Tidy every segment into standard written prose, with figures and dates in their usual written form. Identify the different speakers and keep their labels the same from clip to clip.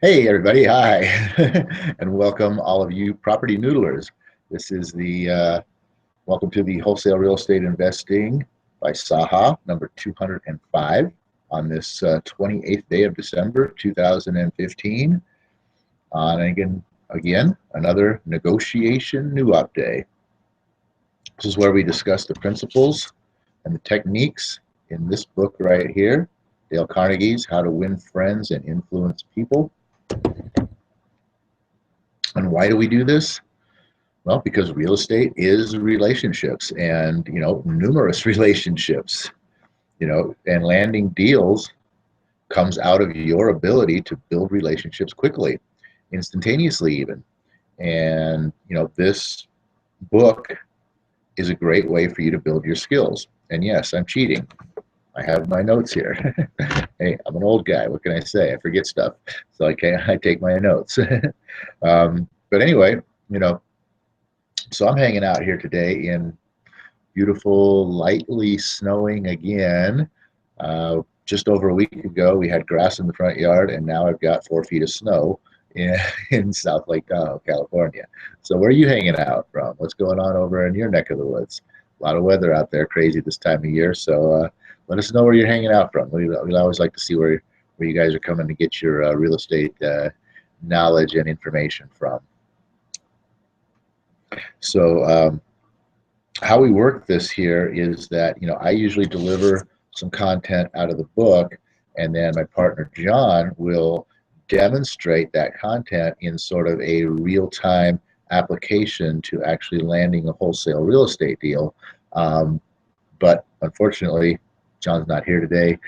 Speaker 1: Hey everybody, hi, and welcome all of you property noodlers. This is the welcome to the Wholesale Real Estate Investing by SAHA, number 205, on this 28th day of December 2015. And again, another negotiation new-up day. This is where we discuss the principles and the techniques in this book right here, Dale Carnegie's How to Win Friends and Influence People. And why do we do this? Well, because real estate is relationships, and numerous relationships, and landing deals comes out of your ability to build relationships quickly, instantaneously even. And this book is a great way for you to build your skills. And yes, I'm cheating. I have my notes here. Hey, I'm an old guy. What can I say? I forget stuff. So I take my notes. But anyway, so I'm hanging out here today in beautiful, lightly snowing again. Just over a week ago, we had grass in the front yard, and now I've got 4 feet of snow in South Lake Tahoe, California. So where are you hanging out from? What's going on over in your neck of the woods? A lot of weather out there, crazy this time of year. So let us know where you're hanging out from. We always like to see where you guys are coming to get your real estate knowledge and information from. So how we work this here is that I usually deliver some content out of the book, and then my partner John will demonstrate that content in sort of a real-time application to actually landing a wholesale real estate deal. But unfortunately, John's not here today.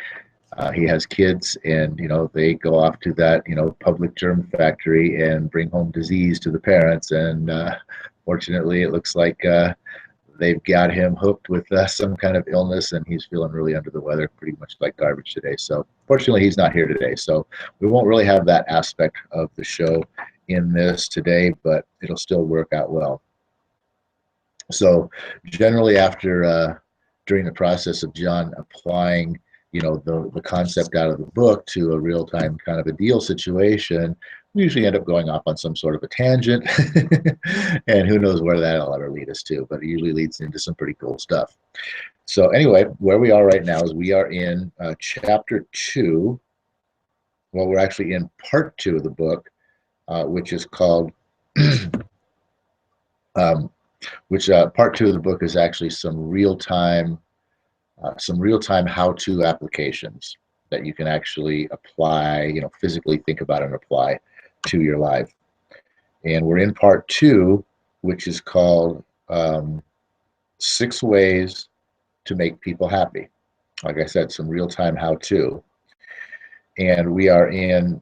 Speaker 1: He has kids, and they go off to that public germ factory and bring home disease to the parents. And fortunately, it looks like they've got him hooked with some kind of illness, and he's feeling really under the weather, pretty much like garbage today. So fortunately, he's not here today. So we won't really have that aspect of the show in this today, but it'll still work out well. So generally, after during the process of John applying the concept out of the book to a real-time kind of a deal situation, we usually end up going off on some sort of a tangent and who knows where that'll ever lead us to, but it usually leads into some pretty cool stuff. So anyway, where we are right now is we are in chapter 2. Well, we're actually in part 2 of the book, which is called part 2 of the book is actually some real-time how-to applications that you can actually apply, physically think about and apply to your life. And we're in part 2, which is called 6 ways to make people happy. Like I said, some real-time how-to. And we are in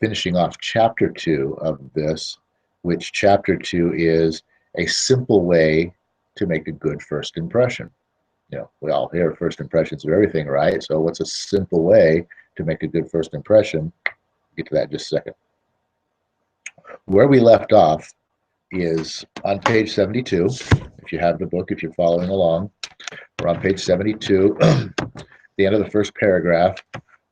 Speaker 1: finishing off chapter 2 of this, which chapter 2 is a simple way to make a good first impression. We all hear first impressions of everything, right? So what's a simple way to make a good first impression? Get to that in just a second. Where we left off is on page 72. If you have the book, if you're following along, we're on page 72, the end of the first paragraph,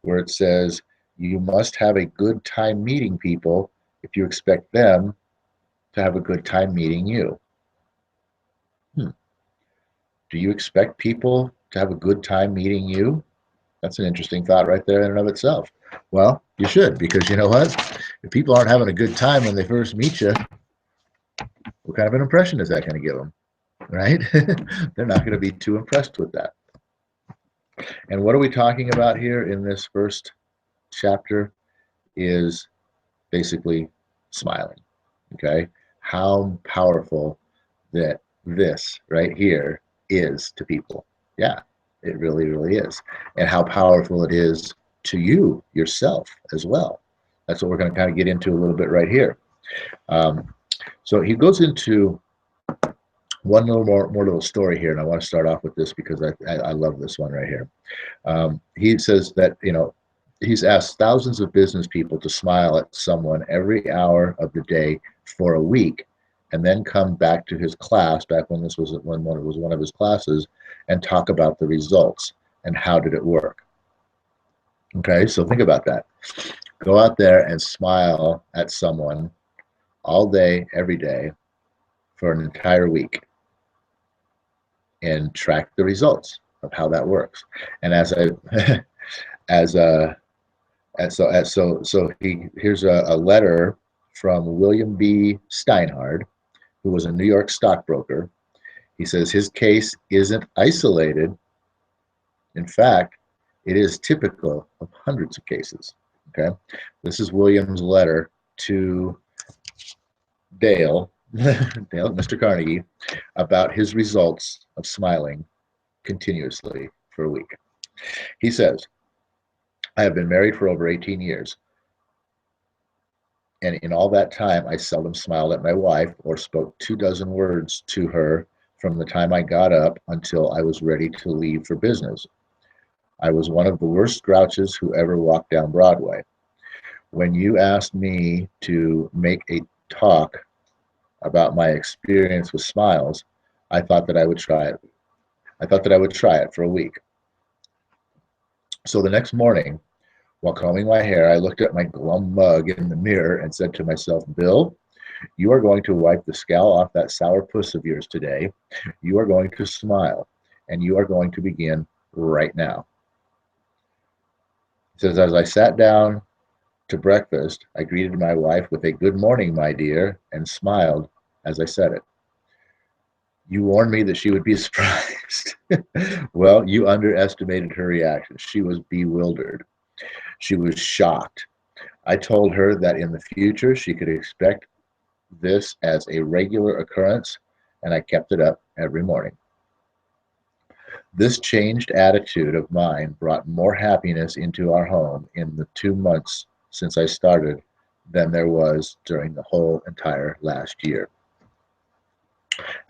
Speaker 1: where it says, you must have a good time meeting people if you expect them to have a good time meeting you. Do you expect people to have a good time meeting you? That's an interesting thought right there in and of itself. Well, you should, because you know what? If people aren't having a good time when they first meet you, what kind of an impression is that going to give them, right? They're not going to be too impressed with that. And what are we talking about here in this first chapter is basically smiling, okay? How powerful that this right here is to people. Yeah, it really, really is. And how powerful it is to you yourself as well. That's what we're going to kind of get into a little bit right here. So he goes into one more little story here, and I want to start off with this because I love this one right here. He says that he's asked thousands of business people to smile at someone every hour of the day for a week, and then come back to his class, back when this was when it was one of his classes, and talk about the results and how did it work. Okay, so think about that. Go out there and smile at someone all day, every day for an entire week and track the results of how that works. And as I, here's a letter from William B. Steinhard, who was a New York stockbroker. He says his case isn't isolated. In fact, it is typical of hundreds of cases. Okay, this is William's letter to Dale, Mr. Carnegie, about his results of smiling continuously for a week. He says, I have been married for over 18 years. And in all that time, I seldom smiled at my wife or spoke 24 words to her from the time I got up until I was ready to leave for business. I was one of the worst grouches who ever walked down Broadway. When you asked me to make a talk about my experience with smiles, I thought that I would try it. I thought that I would try it for a week. So the next morning, while combing my hair, I looked at my glum mug in the mirror and said to myself, Bill, you are going to wipe the scowl off that sourpuss of yours today. You are going to smile, and you are going to begin right now. He says, as I sat down to breakfast, I greeted my wife with a good morning, my dear, and smiled as I said it. You warned me that she would be surprised. Well, you underestimated her reaction. She was bewildered. She was shocked. I told her that in the future she could expect this as a regular occurrence, and I kept it up every morning. This changed attitude of mine brought more happiness into our home in the 2 months since I started than there was during the whole entire last year.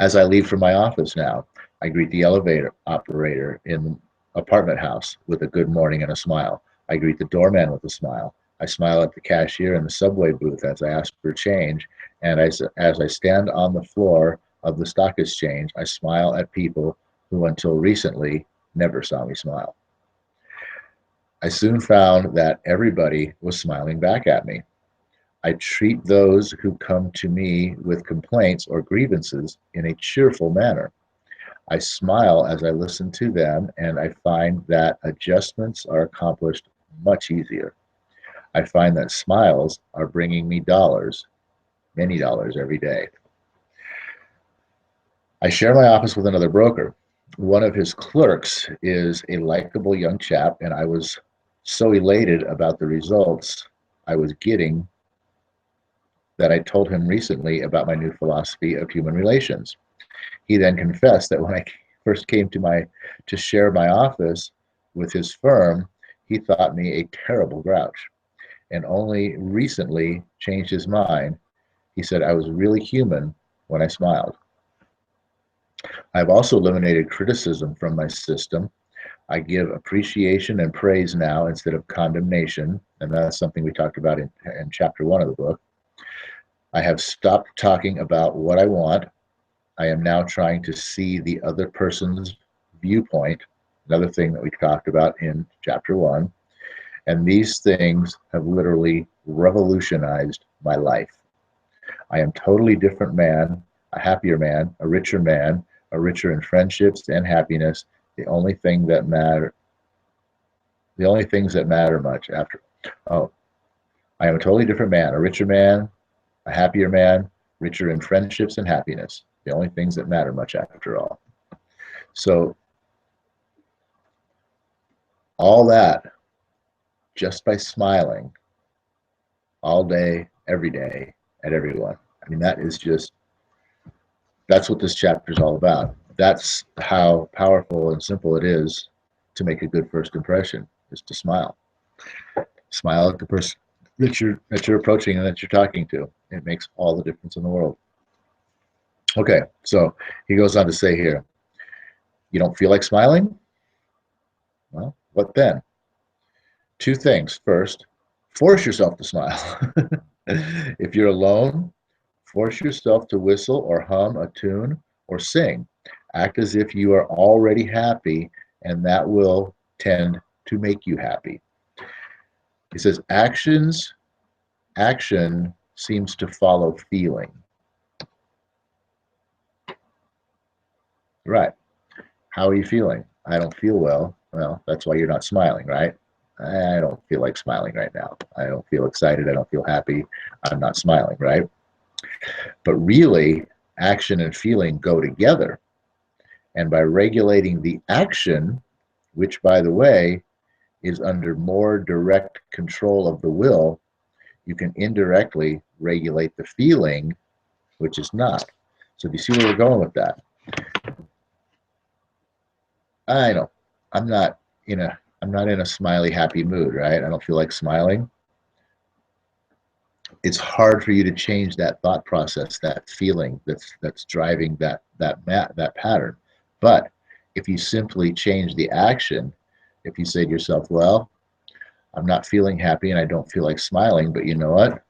Speaker 1: As I leave for my office now, I greet the elevator operator in the apartment house with a good morning and a smile. I greet the doorman with a smile. I smile at the cashier in the subway booth as I ask for change, and as I stand on the floor of the stock exchange, I smile at people who until recently never saw me smile. I soon found that everybody was smiling back at me. I treat those who come to me with complaints or grievances in a cheerful manner. I smile as I listen to them, and I find that adjustments are accomplished much easier. I find that smiles are bringing me dollars, many dollars every day. I share my office with another broker. One of his clerks is a likable young chap, and I was so elated about the results I was getting that I told him recently about my new philosophy of human relations. He then confessed that when I first came to share my office with his firm, he thought me a terrible grouch, and only recently changed his mind. He said I was really human when I smiled. I've also eliminated criticism from my system. I give appreciation and praise now instead of condemnation, and that's something we talked about in chapter 1 of the book. I have stopped talking about what I want. I am now trying to see the other person's viewpoint, another thing that we talked about in chapter 1. And these things have literally revolutionized my life. I am a totally different man, a happier man, a richer man, a richer in friendships and happiness. The only things that matter much after. Oh, I am a totally different man, a richer man, a happier man, richer in friendships and happiness. The only things that matter much after all. So all that just by smiling all day, every day, at everyone. I mean, that's what this chapter is all about. That's how powerful and simple it is to make a good first impression, is to smile. Smile at the person that you're approaching and that you're talking to. It makes all the difference in the world. Okay, so he goes on to say here, you don't feel like smiling? Well, what then? 2 things. First, force yourself to smile. If you're alone, force yourself to whistle or hum a tune or sing. Act as if you are already happy, and that will tend to make you happy. He says, action seems to follow feeling. Right. How are you feeling? I don't feel well. Well, that's why you're not smiling, right? I don't feel like smiling right now. I don't feel excited. I don't feel happy. I'm not smiling, right? But really, action and feeling go together. And by regulating the action, which, by the way, is under more direct control of the will, you can indirectly regulate the feeling, which is not. So do you see where we're going with that? I know I'm not in a smiley, happy mood, right? I don't feel like smiling. It's hard for you to change that thought process, that feeling that's driving that pattern. But if you simply change the action, if you say to yourself, well, I'm not feeling happy and I don't feel like smiling, but you know what?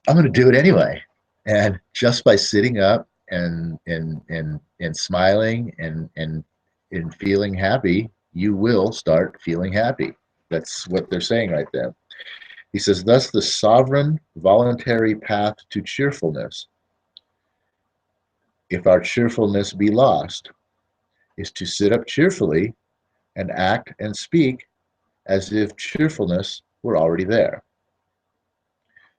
Speaker 1: I'm going to do it anyway. And just by sitting up and smiling and feeling happy, you will start feeling happy. That's what they're saying right there. He says, thus the sovereign voluntary path to cheerfulness, if our cheerfulness be lost, is to sit up cheerfully and act and speak as if cheerfulness were already there.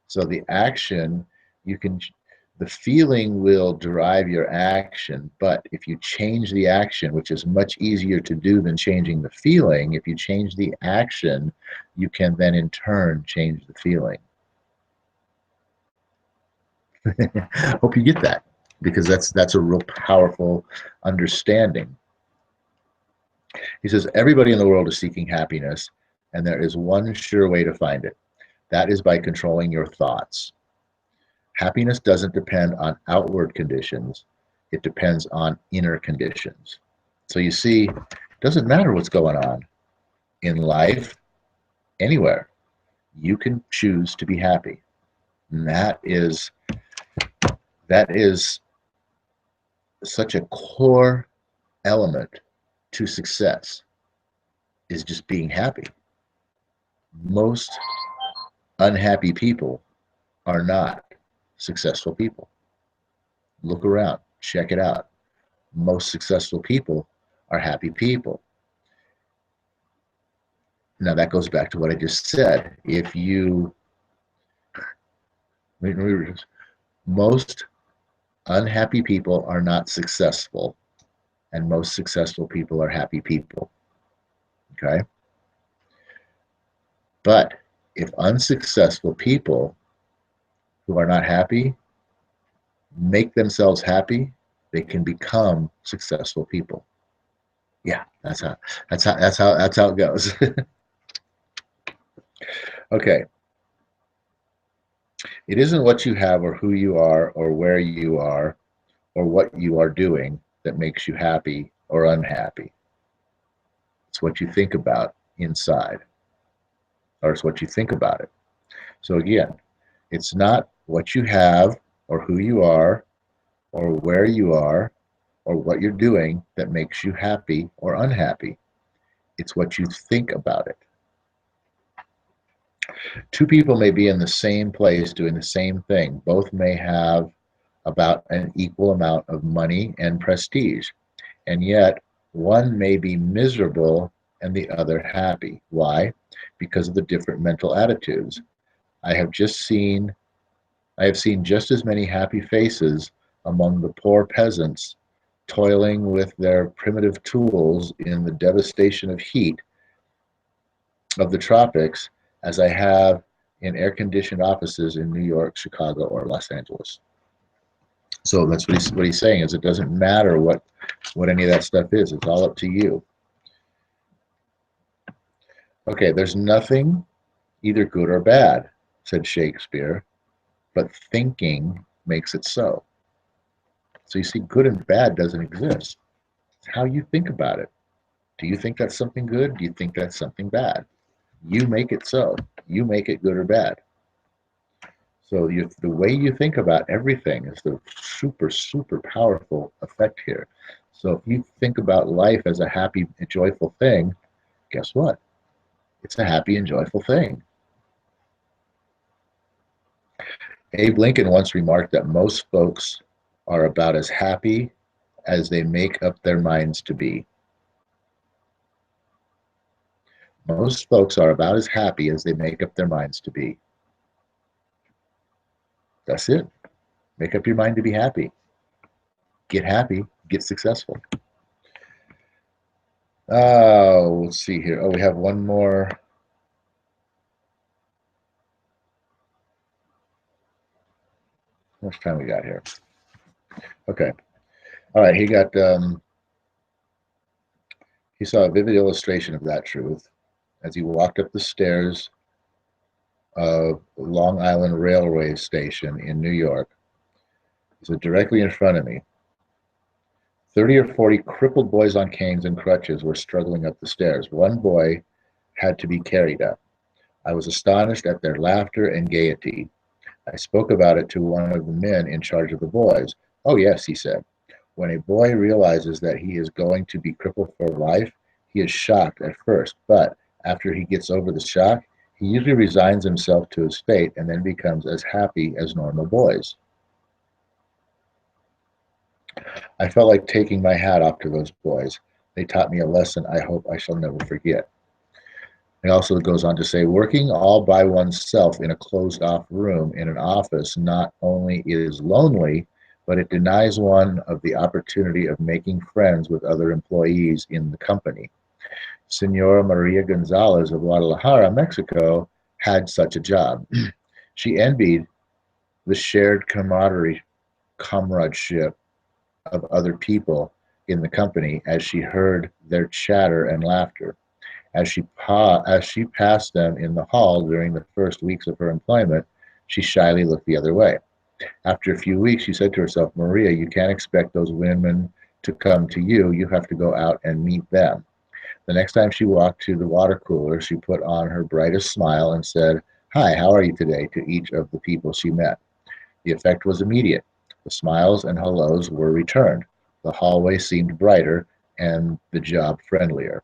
Speaker 1: So the action, the feeling will drive your action, but if you change the action, which is much easier to do than changing the feeling, if you change the action, you can then in turn change the feeling. Hope you get that, because that's a real powerful understanding. He says, everybody in the world is seeking happiness, and there is one sure way to find it. That is by controlling your thoughts. Happiness doesn't depend on outward conditions. It depends on inner conditions. So you see, it doesn't matter what's going on in life, anywhere. You can choose to be happy. And that is such a core element to success, is just being happy. Most unhappy people are not successful people. Look around, check it out. Most successful people are happy people. Now that goes back to what I just said. Most unhappy people are not successful, and most successful people are happy people. Okay? But if unsuccessful people who are not happy make themselves happy, they can become successful people. Yeah, that's how it goes. Okay. It isn't what you have or who you are or where you are or what you are doing that makes you happy or unhappy. It's what you think about inside, or it's what you think about it. So again, it's not what you have or who you are or where you are or what you're doing that makes you happy or unhappy. It's what you think about it. Two people may be in the same place doing the same thing. Both may have about an equal amount of money and prestige, and yet one may be miserable and the other happy. Why? Because of the different mental attitudes. I have seen just as many happy faces among the poor peasants toiling with their primitive tools in the devastation of heat of the tropics as I have in air-conditioned offices in New York, Chicago, or Los Angeles. So that's what he's saying, is it doesn't matter what any of that stuff is. It's all up to you. Okay, there's nothing either good or bad, said Shakespeare, but thinking makes it so. So you see, good and bad doesn't exist. It's how you think about it. Do you think that's something good? Do you think that's something bad? You make it so. You make it good or bad. So the way you think about everything is the super, super powerful effect here. So if you think about life as a happy, joyful thing, guess what? It's a happy and joyful thing. Abe Lincoln once remarked that most folks are about as happy as they make up their minds to be. Most folks are about as happy as they make up their minds to be. That's it. Make up your mind to be happy. Get happy, get successful. Let's see here. Oh, we have one more. How much time we got here? Okay. All right. He saw a vivid illustration of that truth as he walked up the stairs of Long Island Railway Station in New York. He said, directly in front of me, 30 or 40 crippled boys on canes and crutches were struggling up the stairs. One boy had to be carried up. I was astonished at their laughter and gaiety. I spoke about it to one of the men in charge of the boys. Oh, yes, he said. When a boy realizes that he is going to be crippled for life, he is shocked at first, but after he gets over the shock, he usually resigns himself to his fate and then becomes as happy as normal boys. I felt like taking my hat off to those boys. They taught me a lesson I hope I shall never forget. It also goes on to say, working all by oneself in a closed-off room in an office not only is lonely, but it denies one of the opportunity of making friends with other employees in the company. Senora Maria Gonzalez of Guadalajara, Mexico, had such a job. She envied the shared comradeship of other people in the company as she heard their chatter and laughter. As she passed them in the hall during the first weeks of her employment, she shyly looked the other way. After a few weeks, she said to herself, Maria, you can't expect those women to come to you. You have to go out and meet them. The next time she walked to the water cooler, she put on her brightest smile and said, hi, how are you today, to each of the people she met. The effect was immediate. The smiles and hellos were returned. The hallway seemed brighter and the job friendlier.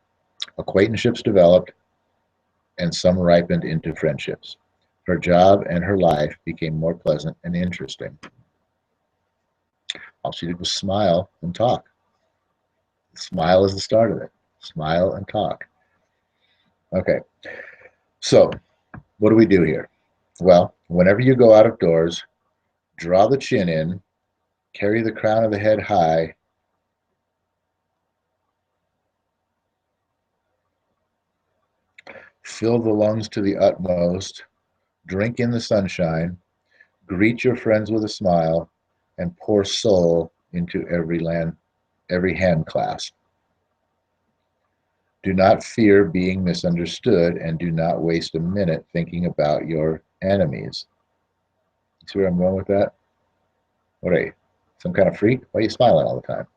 Speaker 1: Acquaintanceships developed and some ripened into friendships. Her job and her life became more pleasant and interesting. All she did was smile and talk. Smile is the start of it. Smile and talk. Okay, so what do we do here? Well, whenever you go out of doors, draw the chin in, carry the crown of the head high, fill the lungs to the utmost, drink in the sunshine, greet your friends with a smile, and pour soul into every hand clasp. Do not fear being misunderstood, and do not waste a minute thinking about your enemies. See where I'm going with that? What are you, some kind of freak? Why are you smiling all the time?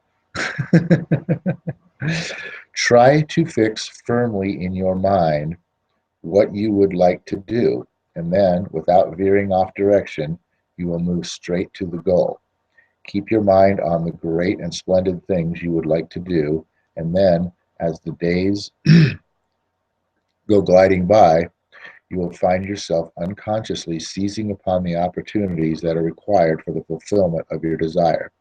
Speaker 1: Try to fix firmly in your mind what you would like to do, and then, without veering off direction, you will move straight to the goal. Keep your mind on the great and splendid things you would like to do, and then, as the days go gliding by, you will find yourself unconsciously seizing upon the opportunities that are required for the fulfillment of your desire.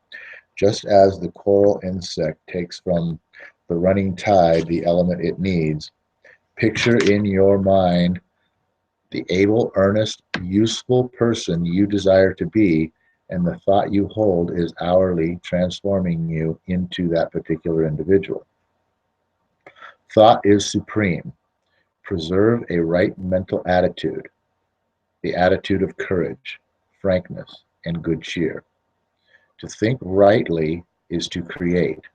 Speaker 1: Just as the coral insect takes from the running tide the element it needs, picture in your mind the able, earnest, useful person you desire to be, and the thought you hold is hourly transforming you into that particular individual. Thought is supreme. Preserve a right mental attitude, the attitude of courage, frankness, and good cheer. To think rightly is to create.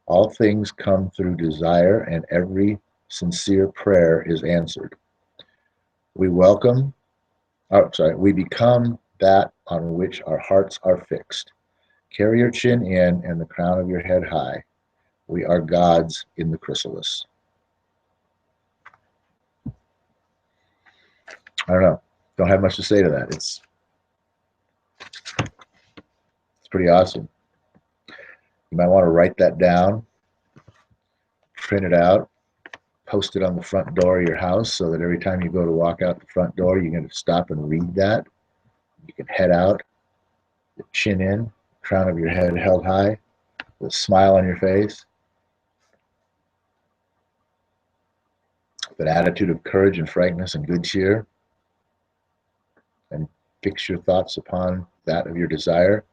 Speaker 1: All things come through desire, and every sincere prayer is answered. We become that on which our hearts are fixed. Carry your chin in and the crown of your head high. We are gods in the chrysalis. I don't know. Don't have much to say to that. It's pretty awesome. You might want to write that down, print it out, post it on the front door of your house so that every time you go to walk out the front door, you're going to stop and read that. You can head out, the chin in, crown of your head held high, with a smile on your face, with an attitude of courage and frankness and good cheer, and fix your thoughts upon that of your desire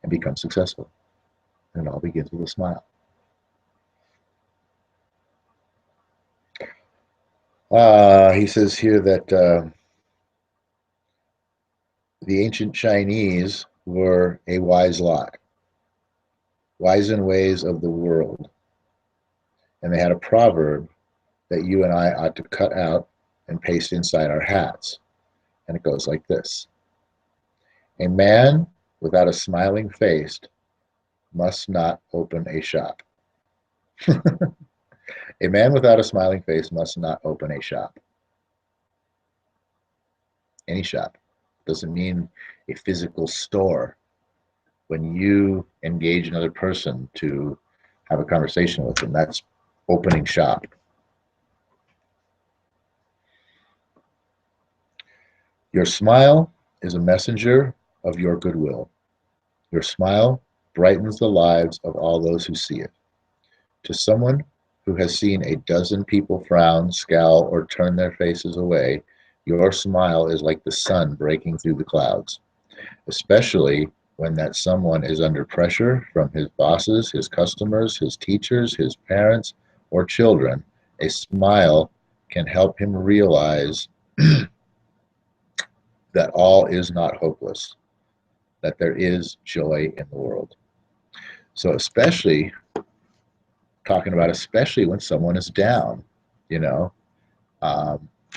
Speaker 1: and become successful. And it all begins with a smile. He says here that the ancient Chinese were a wise lot, wise in ways of the world. And they had a proverb that you and I ought to cut out and paste inside our hats. And it goes like this: a man without a smiling face must not open a shop. A man without a smiling face must not open a shop. Any shop. Doesn't mean a physical store. When you engage another person to have a conversation with them, that's opening shop. Your smile is a messenger of your goodwill. Your smile brightens the lives of all those who see it. To someone who has seen a dozen people frown, scowl, or turn their faces away, your smile is like the sun breaking through the clouds, especially when that someone is under pressure from his bosses, his customers, his teachers, his parents, or children. A smile can help him realize that all is not hopeless, that there is joy in the world. So especially when someone is down,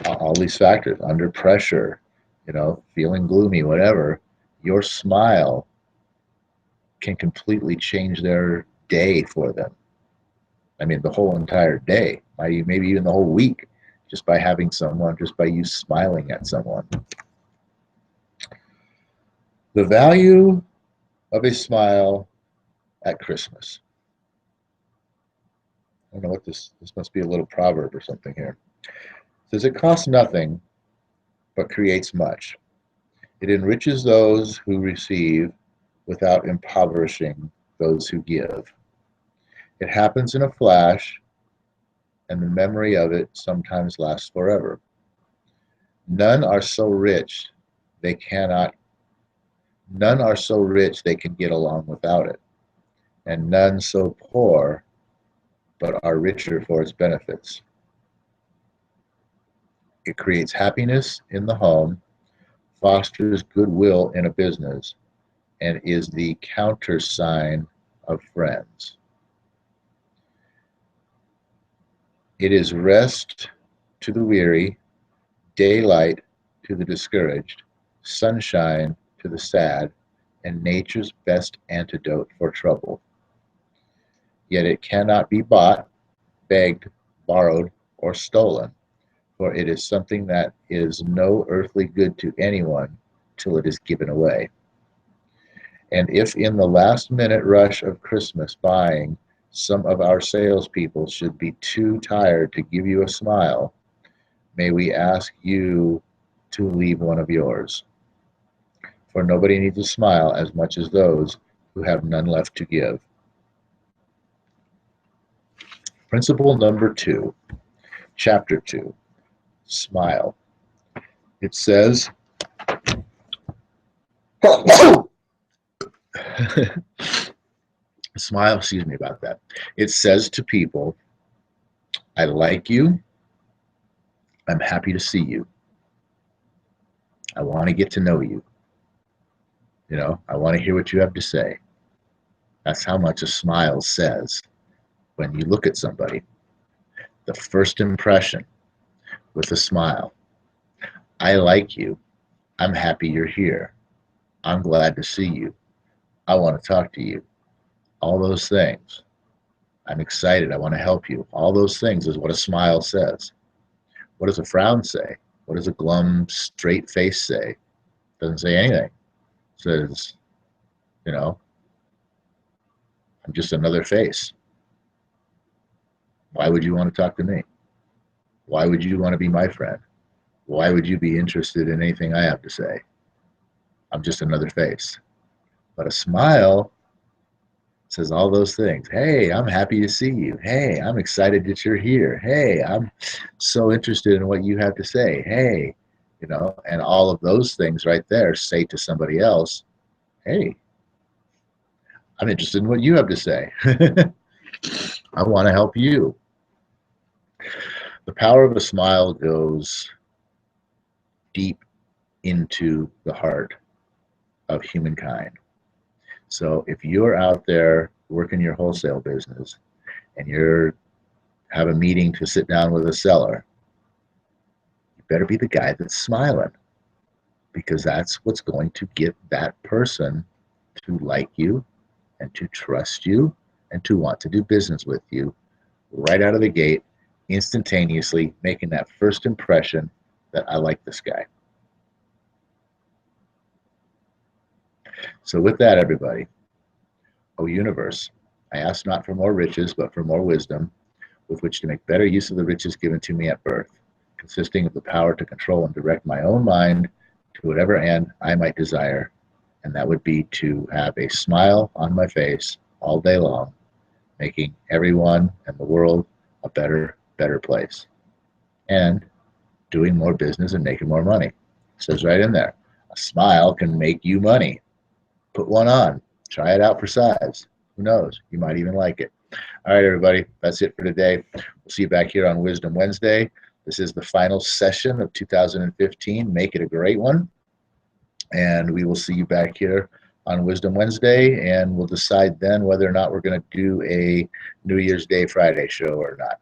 Speaker 1: all these factors, under pressure, feeling gloomy, whatever, your smile can completely change their day for them. I mean, the whole entire day, maybe even the whole week, just by you smiling at someone. The value of a smile at Christmas. I don't know what this must be a little proverb or something here. It says, it costs nothing, but creates much. It enriches those who receive without impoverishing those who give. It happens in a flash, and the memory of it sometimes lasts forever. None are so rich they can get along without it, and none so poor but are richer for its benefits. It creates happiness in the home, fosters goodwill in a business, and is the countersign of friends. It is rest to the weary, daylight to the discouraged, sunshine to the sad, and nature's best antidote for trouble. Yet it cannot be bought, begged, borrowed, or stolen, for it is something that is no earthly good to anyone till it is given away. And if in the last minute rush of Christmas buying, some of our salespeople should be too tired to give you a smile, may we ask you to leave one of yours. For nobody needs a smile as much as those who have none left to give. Principle number 2, chapter 2, smile. It says, smile, excuse me about that. It says to people, I like you. I'm happy to see you. I want to get to know you. I want to hear what you have to say. That's how much a smile says when you look at somebody. The first impression with a smile. I like you. I'm happy you're here. I'm glad to see you. I want to talk to you. All those things. I'm excited. I want to help you. All those things is what a smile says. What does a frown say? What does a glum, straight face say? Doesn't say anything. It says, I'm just another face. Why would you want to talk to me? Why would you want to be my friend? Why would you be interested in anything I have to say? I'm just another face. But a smile says all those things. Hey, I'm happy to see you. Hey, I'm excited that you're here. Hey, I'm so interested in what you have to say. Hey, you know, and all of those things right there say to somebody else, hey, I'm interested in what you have to say. I want to help you. The power of a smile goes deep into the heart of humankind. So if you're out there working your wholesale business and you're have a meeting to sit down with a seller, you better be the guy that's smiling, because that's what's going to get that person to like you and to trust you and to want to do business with you right out of the gate, instantaneously making that first impression that I like this guy. So with that, everybody, O universe, I ask not for more riches, but for more wisdom, with which to make better use of the riches given to me at birth, consisting of the power to control and direct my own mind to whatever end I might desire, and that would be to have a smile on my face all day long, making everyone and the world a better place, and doing more business and making more money. It says right in there, a smile can make you money. Put one on. Try it out for size. Who knows? You might even like it. All right, everybody. That's it for today. We'll see you back here on Wisdom Wednesday. This is the final session of 2015. Make it a great one. And we will see you back here on Wisdom Wednesday, and we'll decide then whether or not we're going to do a New Year's Day Friday show or not.